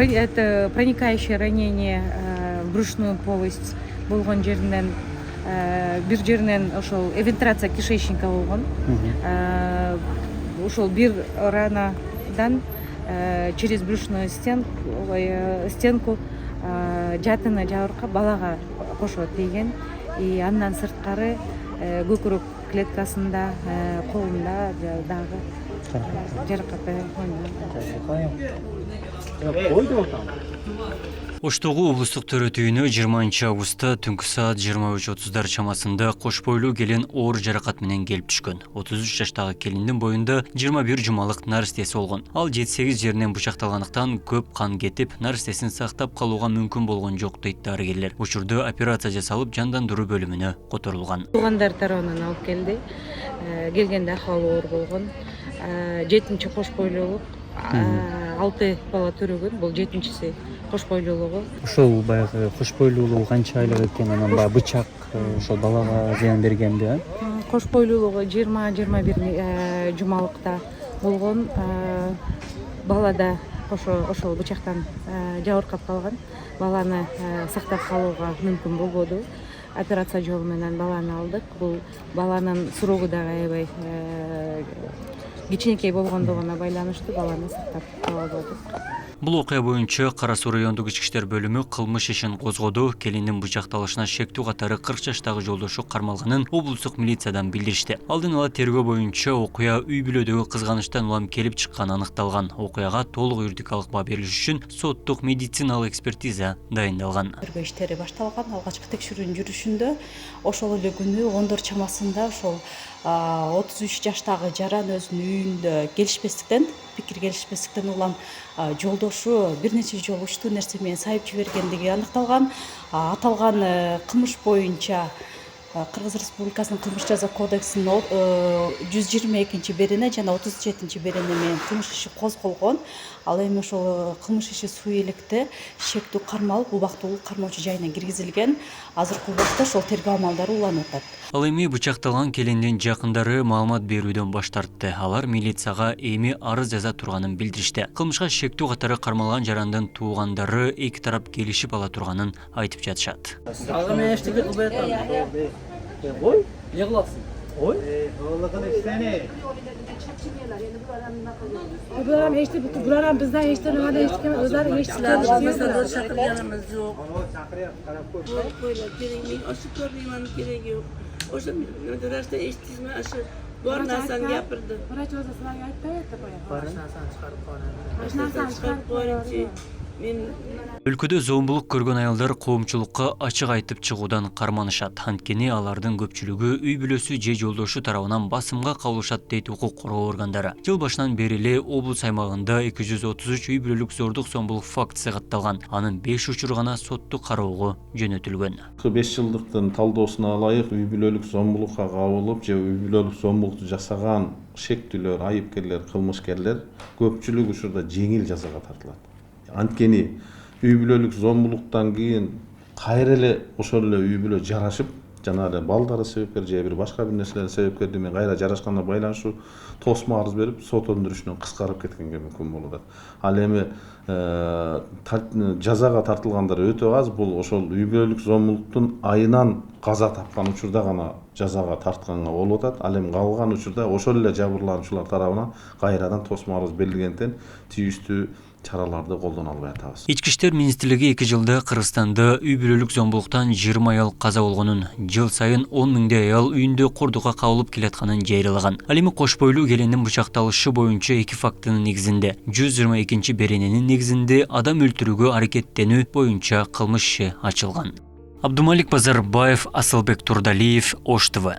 это проникающее ранение в брюшную полость болгон жеринен бир жеринен ошол эвентрация кишечника болгон. Ошол бир ранадан через брюшную стенку жатыны жабыркап балага кошот деген. И андан сырткары көкүрөк клеткасында, колунда дагы жаракат болгон. Оштогу облустук төрөтүүнү 20 августта түнкү саат 23:30 чамасында кош бойлуу келин оор жаракат менен келип түшкөн. 33 жаштагы келиндин боюнда 21 жумалык наристеси болгон. Ал 7-8 жеринен бычакталгандыктан көп кан кетип, наристесин сактап калууга мүмкүн болгон жок дейт дарыгерлер. Учурда операция жасалып, жандандыруу бөлүмүнө которулган. Туугандар тарабынан алып келди. Келгенде акыбалы оор болгон. 7-чи кош бойлуулук 6 бала төрөгөн. Бул 7-чиси кош бойлуулугу. Ошол баягы кош бойлуулугу канча айлык экен, анан баягы бычак ошол балага зыян бергенби? Кош бойлуулугу 20-21 жумалыкта болгон. Балада ошол бычактан жабыркап калган. Баланы сактап калууга мүмкүн болбоду. Операция жолу менен баланы алдык. Бул баланын суругу дагы аябай кичинекей болгондугуна байланыштуу баланы сактап кала албадык. Бул окуя боюнча Кара Суу райондук ички иштер бөлүмү кылмыш ишин козгоду. Келиндин бычакталышына шектүү катары 40 жаштагы жолдошу кармалганын облустук милициядан билдиришти. Алдын ала тергөө боюнча окуя үй бүлөдөгү кызганычтан улам келип чыкканы аныкталган. Окуяга толук юридикалык баа берилиш үчүн соттук медициналык экспертиза дайындалган. Тергөө иштери башталган. Алгачкы текшерүүнүн жүрүшүндө ошол эле күнү 10 чамасында ошол 33 жаштагы жаран өзүнүн үйүндө пикир келишпестиктен улам жолдошу бир нече жолу учтуу нерсе менен сайып жибергендиги аныкталган. Аталган кылмыш боюнча Кыргыз Республикасынын кылмыш жаза кодексинин 122-берене жана 37-берене менен кылмыш иши козголгон. Ал эми ошол кылмыш иши суу эликте шектүү кармалып, убактылуу кармоочу жайына киргизилген. Азыркы убакта ошол тергөө амалдары уланып атат. Ал эми бычакталган келиндин жакындары маалымат берүүдөн баш тартты. Алар милицияга эми арыз жаза турганын билдиришти. Кылмышка шектүү катары кармалган жарандын туугандары эки тарап келишип ала турганын айтып жатышат. Ой, не кыласың? Ой. Bulardan bizden eşitlemeden eşitlemeden özel Bizden şakırlarımız yok. Böyle aşı görmeyelim gerek yok. O zaman müdürlerse eşitizme aşı görmezsen yapırdı. Bırak o zaman ayıpta yattı bayağı. Başlarsan çıkarıp koyunca. Өлкөдө зомбулук көргөн аялдар коомчулукка ачык айтып чыгуудан карманышат. Анткени алардын көпчүлүгү үй бүлөсү же жолдошу тарабынан басымга кабылышат дейт укук коргоо органдары. Жыл башынан бери эле облус аймагында 233 үй бүлөлүк зордук зомбулук фактысы катталган. Анын 5 учуру гана соттук кароого жөнөтүлгөн. 5 жылдыктын талдоосуна ылайык үй бүлөлүк зомбулукка кабылып же үй бүлөлүк зомбулукту жасаган шектүүлөр, айыпкерлер, кылмышкерлер көпчүлүк учурда жеңил жазага тартылат. Анткени үй бүлөлүк зомбулуктан кийин кайра эле ошол эле үй бүлө жарашып, жана эле балдары себепкер же бир башка бир нерселердин себепкердиги менен кайра жарашканга байланыштуу тосмо арыз берип, сот өндүрүшүнөн кыскарып кеткенге мүмкүн болот. Ал эми жазага тартылгандар өтө аз. Бул ошол үй бүлөлүк зомбулуктун айынан каза тапкан учурда гана жазага тартканга болуп атат. Ал эми калган учурда ошол эле жабырлануучулар тарабынан кайрадан тосмо арыз берилгенден тийиштүү чараларды колдоно албай атабыз. Ички иштер министрлиги 2 жылда Кыргызстанда үй бүлөлүк зомбулуктан 20 аял каза болгонун, жыл сайын 10 миңдей аял үйүндө кордукка кабылып келатканын жайралаган. Ал эми кош бойлуу келиндин бычакталышы боюнча 2 фактынын негизинде, 122-берененин негизинде адам өлтүрүүгө аракеттенүү боюнча кылмыш иши ачылган. Абдумалик Базарбаев, Асылбек Турдалиев, Ош ТВ.